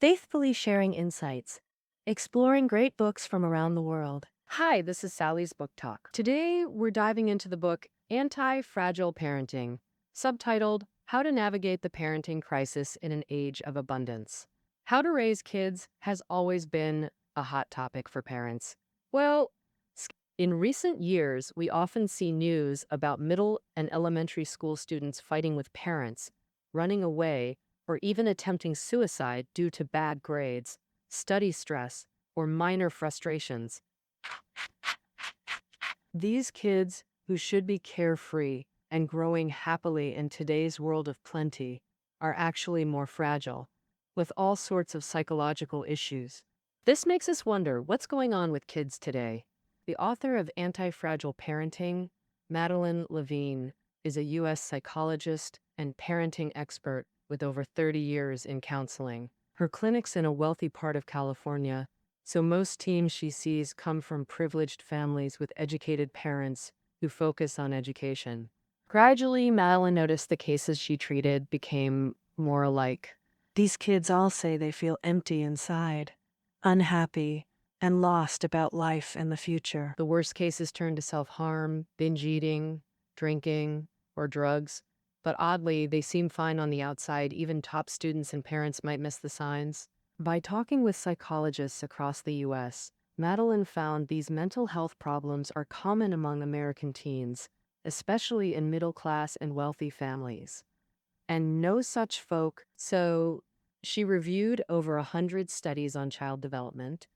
faithfully sharing insights, exploring great books from around the world. Hi, this is Sally's Book Talk. Today, we're diving into the book Antifragile Parenting, subtitled How to Navigate the Parenting Crisis in an Age of Abundance. How to raise kids has always been a hot topic for parents. Well, in recent years, we often see news about middle and elementary school students fighting with parents, running away, or even attempting suicide due to bad grades, study stress, or minor frustrations. These kids, who should be carefree and growing happily in today's world of plenty, are actually more fragile, with all sorts of psychological issues. This makes us wonder what's going on with kids today. The author of Anti-Fragile Parenting, Madeline Levine, is a U.S. psychologist and parenting expert with over 30 years in counseling. Her clinic's in a wealthy part of California, so most teams she sees come from privileged families with educated parents who focus on education. Gradually, Madeline noticed the cases she treated became more alike. These kids all say they feel empty inside, unhappy, and lost about life and the future. The worst cases turn to self-harm, binge eating, drinking, or drugs. But oddly, they seem fine on the outside. Even top students and parents might miss the signs. By talking with psychologists across the U.S., Madeline found these mental health problems are common among American teens, especially in middle-class and wealthy families. And no such folk, so she reviewed over 100 studies on child development,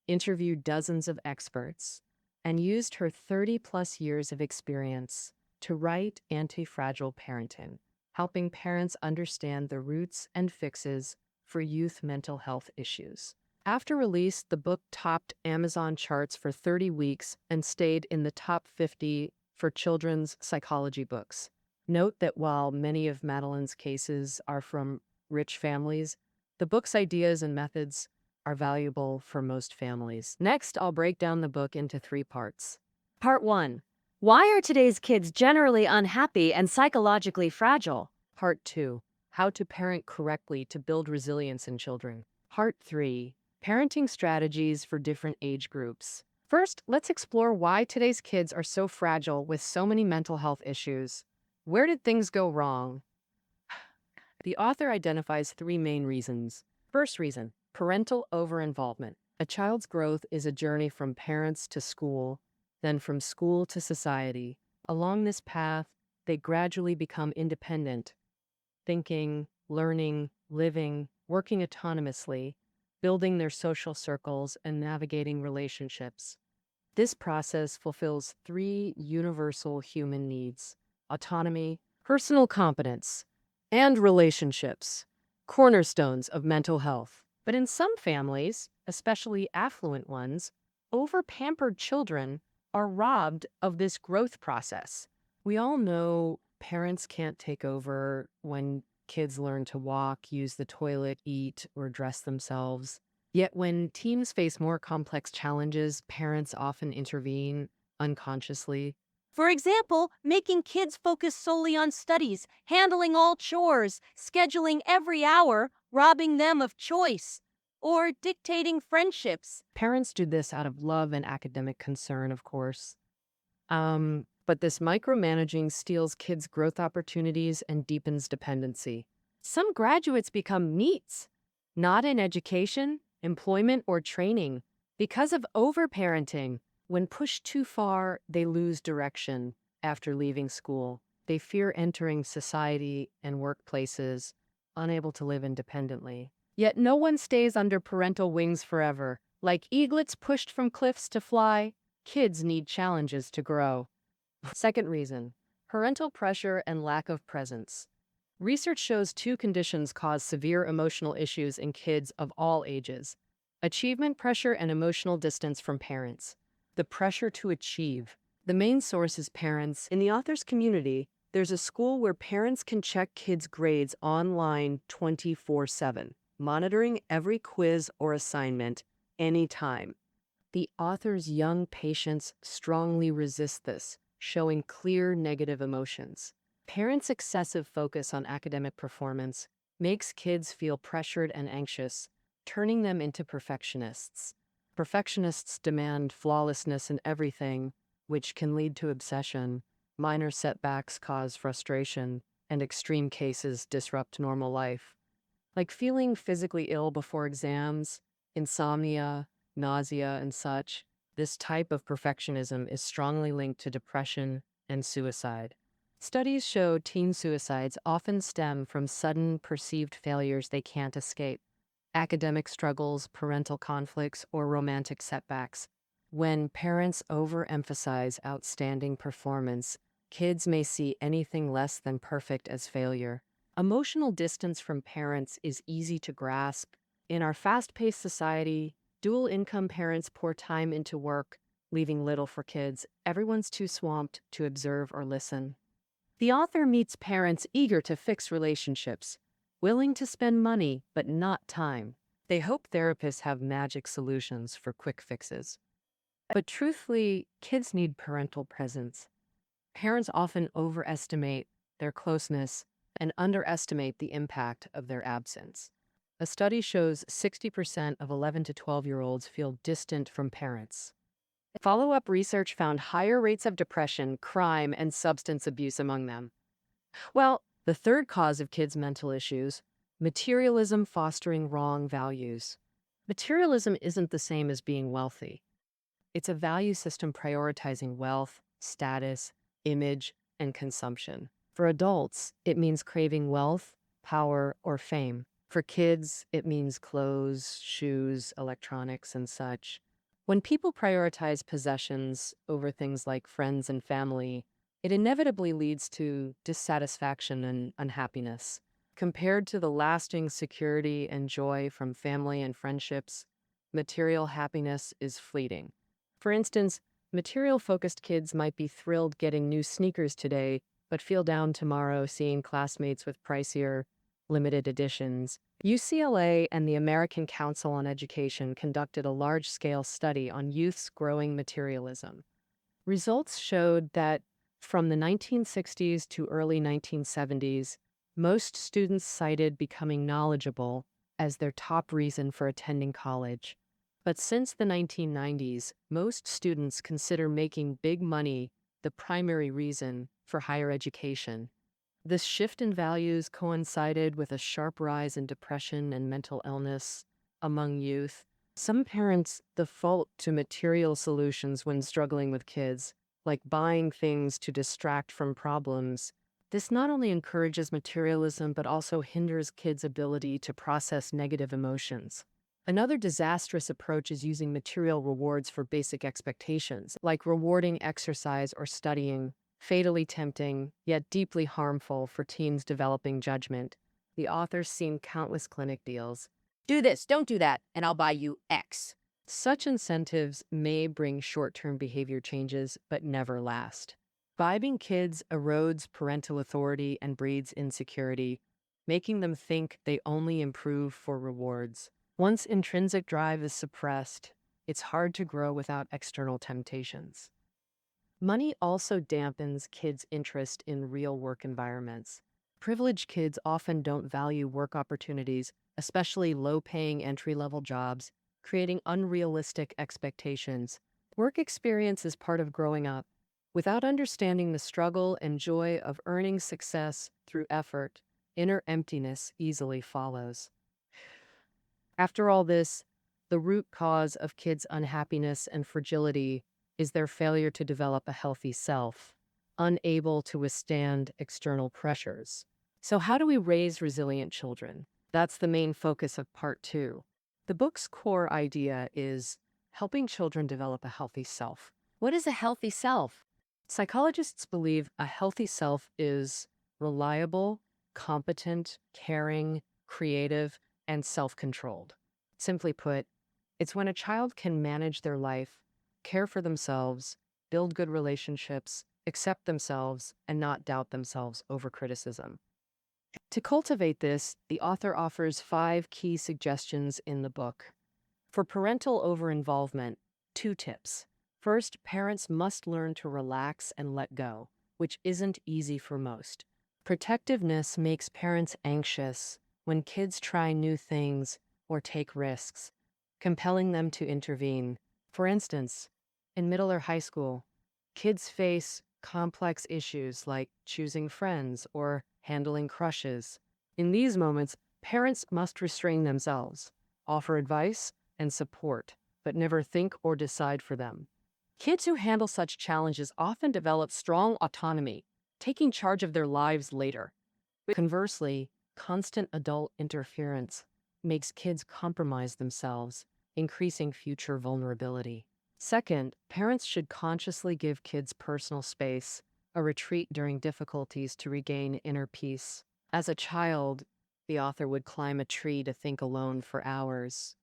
interviewed dozens of experts, and used her 30-plus years of experience to write Anti-Fragile Parenting, helping parents understand the roots and fixes for youth mental health issues. After release, the book topped Amazon charts for 30 weeks and stayed in the top 50 for children's psychology books. Note that while many of Madeline's cases are from rich families, the book's ideas and methods are valuable for most families. Next, I'll break down the book into 3 parts. Part 1. Why are today's kids generally unhappy and psychologically fragile? Part 2. How to parent correctly to build resilience in children. Part 3. Parenting strategies for different age groups. First, let's explore why today's kids are so fragile with so many mental health issues. Where did things go wrong? The author identifies 3 main reasons. First reason, parental over-involvement. A child's growth is a journey from parents to school, then from school to society. Along this path, they gradually become independent, thinking, learning, living, working autonomously, building their social circles, and navigating relationships. This process fulfills 3 universal human needs: autonomy, personal competence, and relationships, cornerstones of mental health. But in some families, especially affluent ones, over-pampered children are robbed of this growth process. We all know parents can't take over when kids learn to walk, use the toilet, eat, or dress themselves. Yet when teams face more complex challenges, parents often intervene unconsciously. For example, making kids focus solely on studies, handling all chores, scheduling every hour, robbing them of choice, or dictating friendships. Parents do this out of love and academic concern, of course. But this micromanaging steals kids' growth opportunities and deepens dependency. Some graduates become NEETs, not in education, employment, or training, because of overparenting. When pushed too far, they lose direction after leaving school. They fear entering society and workplaces, unable to live independently. Yet no one stays under parental wings forever. Like eaglets pushed from cliffs to fly, kids need challenges to grow. Second reason, parental pressure and lack of presence. Research shows 2 conditions cause severe emotional issues in kids of all ages: achievement pressure and emotional distance from parents. The pressure to achieve. The main source is parents. In the author's community, there's a school where parents can check kids' grades online 24/7, monitoring every quiz or assignment anytime. The author's young patients strongly resist this, showing clear negative emotions. Parents' excessive focus on academic performance makes kids feel pressured and anxious, turning them into perfectionists. Perfectionists demand flawlessness in everything, which can lead to obsession. Minor setbacks cause frustration, and extreme cases disrupt normal life. Like feeling physically ill before exams, insomnia, nausea, and such. This type of perfectionism is strongly linked to depression and suicide. Studies show teen suicides often stem from sudden perceived failures they can't escape, academic struggles, parental conflicts, or romantic setbacks. When parents overemphasize outstanding performance, kids may see anything less than perfect as failure. Emotional distance from parents is easy to grasp. In our fast paced society, dual income parents pour time into work, leaving little for kids. Everyone's too swamped to observe or listen. The author meets parents eager to fix relationships, willing to spend money but not time. They hope therapists have magic solutions for quick fixes. But truthfully, kids need parental presence. Parents often overestimate their closeness and underestimate the impact of their absence. A study shows 60% of 11 to 12-year-olds feel distant from parents. Follow-up research found higher rates of depression, crime, and substance abuse among them. Well, the third cause of kids' mental issues, materialism fostering wrong values. Materialism isn't the same as being wealthy. It's a value system prioritizing wealth, status, image, and consumption. For adults, it means craving wealth, power, or fame. For kids, it means clothes, shoes, electronics, and such. When people prioritize possessions over things like friends and family, it inevitably leads to dissatisfaction and unhappiness. Compared to the lasting security and joy from family and friendships, material happiness is fleeting. For instance, material-focused kids might be thrilled getting new sneakers today, but feel down tomorrow seeing classmates with pricier, limited editions. UCLA and the American Council on Education conducted a large-scale study on youth's growing materialism. Results showed that from the 1960s to early 1970s, most students cited becoming knowledgeable as their top reason for attending college. But since the 1990s, most students consider making big money the primary reason for higher education. This shift in values coincided with a sharp rise in depression and mental illness among youth. Some parents default to material solutions when struggling with kids, like buying things to distract from problems. This not only encourages materialism but also hinders kids' ability to process negative emotions. Another disastrous approach is using material rewards for basic expectations, like rewarding exercise or studying, fatally tempting, yet deeply harmful for teens developing judgment. The author's seen countless clinic deals. Do this, don't do that, and I'll buy you X. Such incentives may bring short-term behavior changes, but never last. Vibing kids erodes parental authority and breeds insecurity, making them think they only improve for rewards. Once intrinsic drive is suppressed, it's hard to grow without external temptations. Money also dampens kids' interest in real work environments. Privileged kids often don't value work opportunities, especially low-paying entry-level jobs, creating unrealistic expectations. Work experience is part of growing up. Without understanding the struggle and joy of earning success through effort, inner emptiness easily follows. After all this, the root cause of kids' unhappiness and fragility is their failure to develop a healthy self, unable to withstand external pressures. So how do we raise resilient children? That's the main focus of part 2. The book's core idea is helping children develop a healthy self. What is a healthy self? Psychologists believe a healthy self is reliable, competent, caring, creative, and self-controlled. Simply put, it's when a child can manage their life, care for themselves, build good relationships, accept themselves, and not doubt themselves over criticism. To cultivate this, the author offers 5 key suggestions in the book. For parental over-involvement, 2 tips. First, parents must learn to relax and let go, which isn't easy for most. Protectiveness makes parents anxious. When kids try new things, or take risks, compelling them to intervene. For instance, in middle or high school, kids face complex issues like choosing friends or handling crushes. In these moments, parents must restrain themselves, offer advice and support, but never think or decide for them. Kids who handle such challenges often develop strong autonomy, taking charge of their lives later. Conversely, constant adult interference makes kids compromise themselves, increasing future vulnerability. Second, parents should consciously give kids personal space, a retreat during difficulties to regain inner peace. As a child, the author would climb a tree to think alone for hours.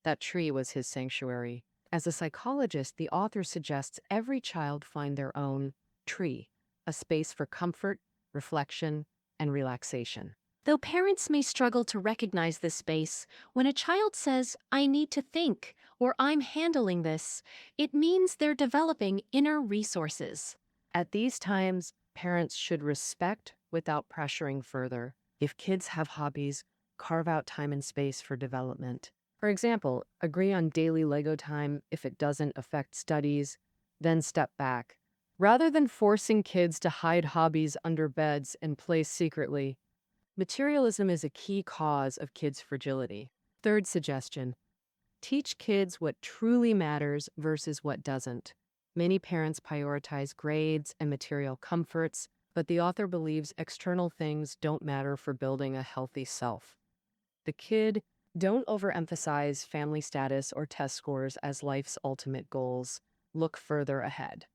That tree was his sanctuary. As a psychologist, the author suggests every child find their own tree, a space for comfort, reflection, and relaxation. Though parents may struggle to recognize this space, when a child says, "I need to think," or "I'm handling this," it means they're developing inner resources. At these times, parents should respect without pressuring further. If kids have hobbies, carve out time and space for development. For example, agree on daily Lego time if it doesn't affect studies, then step back. Rather than forcing kids to hide hobbies under beds and play secretly, materialism is a key cause of kids' fragility. Third suggestion: teach kids what truly matters versus what doesn't. Many parents prioritize grades and material comforts, but the author believes external things don't matter for building a healthy self. The kid, don't overemphasize family status or test scores as life's ultimate goals. Look further ahead.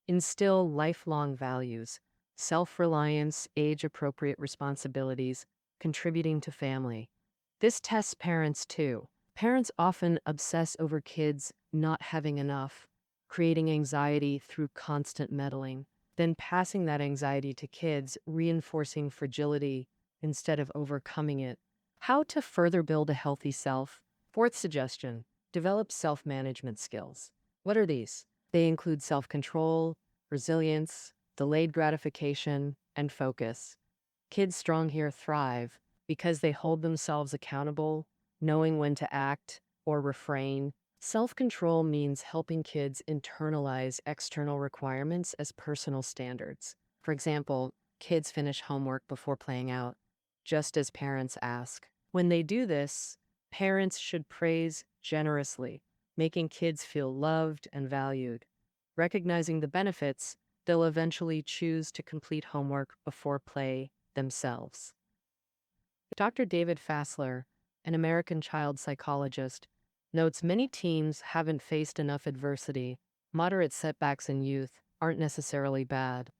Instill lifelong values, self-reliance, age-appropriate responsibilities, contributing to family. This tests parents too. Parents often obsess over kids not having enough, creating anxiety through constant meddling, then passing that anxiety to kids, reinforcing fragility instead of overcoming it. How to further build a healthy self? Fourth suggestion: develop self-management skills. What are these? They include self-control, resilience, delayed gratification, and focus. Kids strong here thrive because they hold themselves accountable, knowing when to act or refrain. Self-control means helping kids internalize external requirements as personal standards. For example, kids finish homework before playing out, just as parents ask. When they do this, parents should praise generously, making kids feel loved and valued. Recognizing the benefits, they'll eventually choose to complete homework before play themselves. Dr. David Fassler, an American child psychologist, notes many teens haven't faced enough adversity. Moderate setbacks in youth aren't necessarily bad.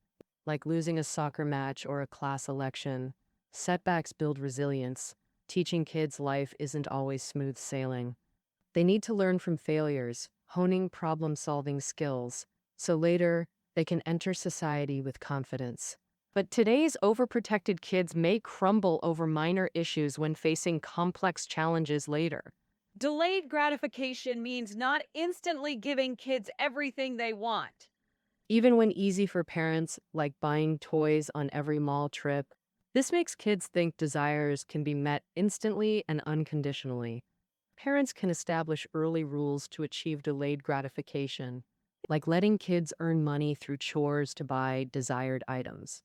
Like losing a soccer match or a class election, setbacks build resilience, teaching kids life isn't always smooth sailing. They need to learn from failures, honing problem-solving skills, so later they can enter society with confidence. But today's overprotected kids may crumble over minor issues when facing complex challenges later. Delayed gratification means not instantly giving kids everything they want. Even when easy for parents, like buying toys on every mall trip, this makes kids think desires can be met instantly and unconditionally. Parents can establish early rules to achieve delayed gratification, like letting kids earn money through chores to buy desired items.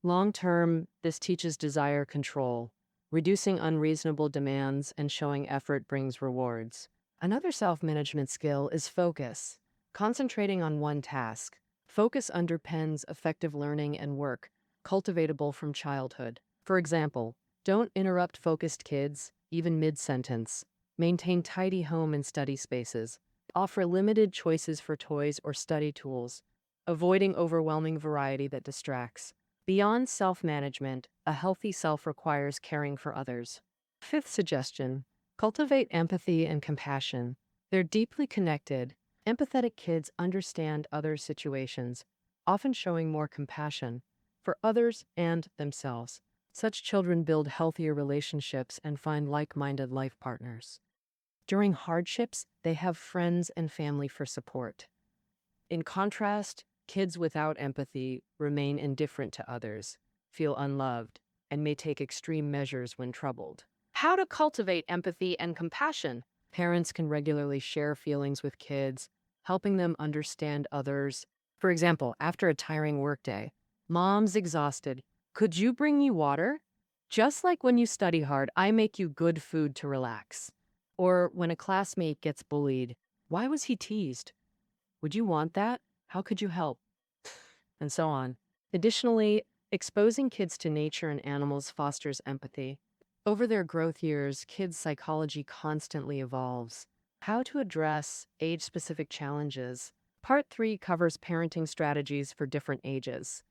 Long term, this teaches desire control. Reducing unreasonable demands and showing effort brings rewards. Another self-management skill is focus, concentrating on one task. Focus underpins effective learning and work, cultivatable from childhood. For example, don't interrupt focused kids, even mid-sentence. Maintain tidy home and study spaces. Offer limited choices for toys or study tools, avoiding overwhelming variety that distracts. Beyond self-management, a healthy self requires caring for others. Fifth suggestion: cultivate empathy and compassion. They're deeply connected. Empathetic kids understand others' situations, often showing more compassion for others and themselves. Such children build healthier relationships and find like-minded life partners. During hardships, they have friends and family for support. In contrast, kids without empathy remain indifferent to others, feel unloved, and may take extreme measures when troubled. How to cultivate empathy and compassion. Parents can regularly share feelings with kids, helping them understand others. For example, after a tiring workday, mom's exhausted. Could you bring me water? Just like when you study hard, I make you good food to relax. Or when a classmate gets bullied, why was he teased? Would you want that? How could you help? And so on. Additionally, exposing kids to nature and animals fosters empathy. Over their growth years, kids' psychology constantly evolves. How to address age specific challenges. Part 3 covers parenting strategies for different ages.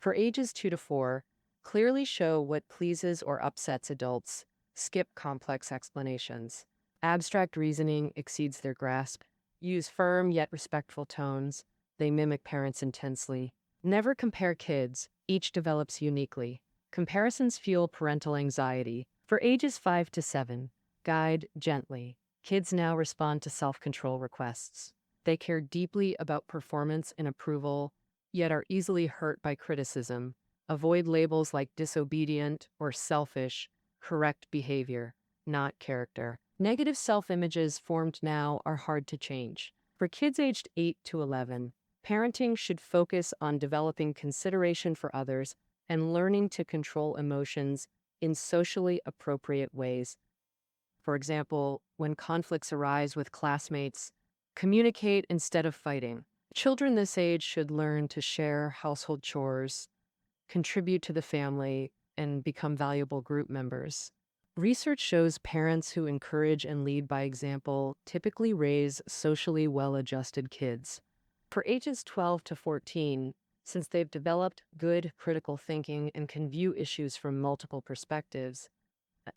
For ages 2 to 4, clearly show what pleases or upsets adults. Skip complex explanations. Abstract reasoning exceeds their grasp. Use firm yet respectful tones. They mimic parents intensely. Never compare kids. Each develops uniquely. Comparisons fuel parental anxiety. For ages 5 to 7, guide gently. Kids now respond to self-control requests. They care deeply about performance and approval, yet are easily hurt by criticism. Avoid labels like disobedient or selfish. Correct behavior, not character. Negative self-images formed now are hard to change. For kids aged 8 to 11, parenting should focus on developing consideration for others and learning to control emotions in socially appropriate ways. For example, when conflicts arise with classmates, communicate instead of fighting. Children this age should learn to share household chores, contribute to the family, and become valuable group members. Research shows parents who encourage and lead by example typically raise socially well-adjusted kids. For ages 12 to 14, since they've developed good critical thinking and can view issues from multiple perspectives,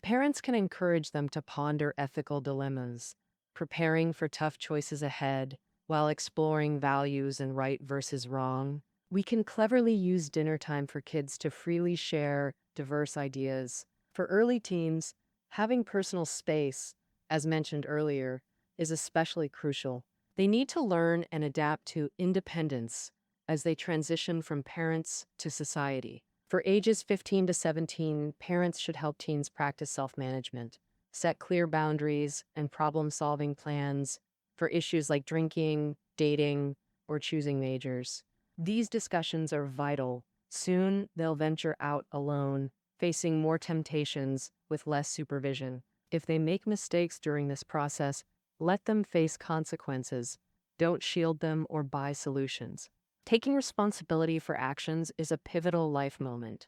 parents can encourage them to ponder ethical dilemmas, preparing for tough choices ahead while exploring values and right versus wrong. We can cleverly use dinner time for kids to freely share diverse ideas. For early teens, having personal space, as mentioned earlier, is especially crucial. They need to learn and adapt to independence as they transition from parents to society. For ages 15 to 17, parents should help teens practice self-management, set clear boundaries and problem-solving plans for issues like drinking, dating, or choosing majors. These discussions are vital. Soon, they'll venture out alone, facing more temptations with less supervision. If they make mistakes during this process, let them face consequences. Don't shield them or buy solutions. Taking responsibility for actions is a pivotal life moment.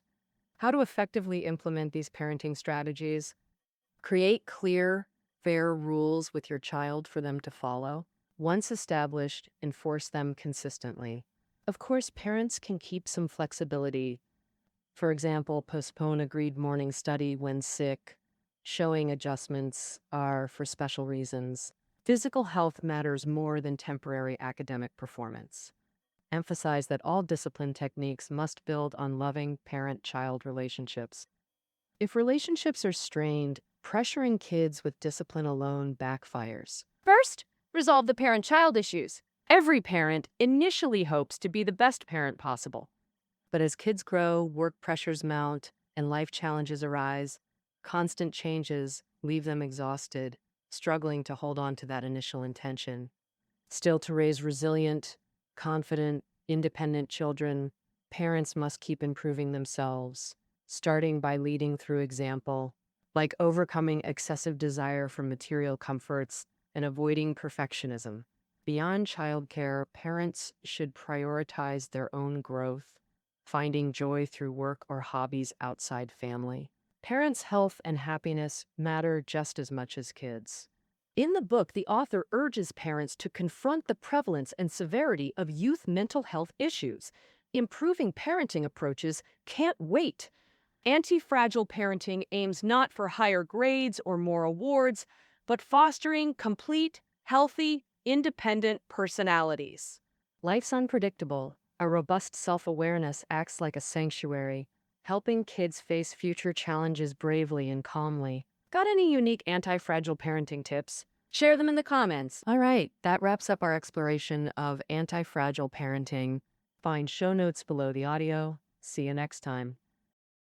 How to effectively implement these parenting strategies? Create clear, fair rules with your child for them to follow. Once established, enforce them consistently. Of course, parents can keep some flexibility. For example, postpone agreed morning study when sick. Showing adjustments are for special reasons. Physical health matters more than temporary academic performance. Emphasize that all discipline techniques must build on loving parent-child relationships. If relationships are strained, pressuring kids with discipline alone backfires. First, resolve the parent-child issues. Every parent initially hopes to be the best parent possible. But as kids grow, work pressures mount, and life challenges arise, constant changes leave them exhausted, struggling to hold on to that initial intention. Still, to raise resilient, confident, independent children, parents must keep improving themselves, starting by leading through example, like overcoming excessive desire for material comforts and avoiding perfectionism. Beyond childcare, parents should prioritize their own growth, finding joy through work or hobbies outside family. Parents' health and happiness matter just as much as kids. In the book, the author urges parents to confront the prevalence and severity of youth mental health issues. Improving parenting approaches can't wait. Antifragile parenting aims not for higher grades or more awards, but fostering complete, healthy, independent personalities. Life's unpredictable. A robust self-awareness acts like a sanctuary, helping kids face future challenges bravely and calmly. Got any unique anti-fragile parenting tips? Share them in the comments. All right, that wraps up our exploration of anti-fragile parenting. Find show notes below the audio. See you next time.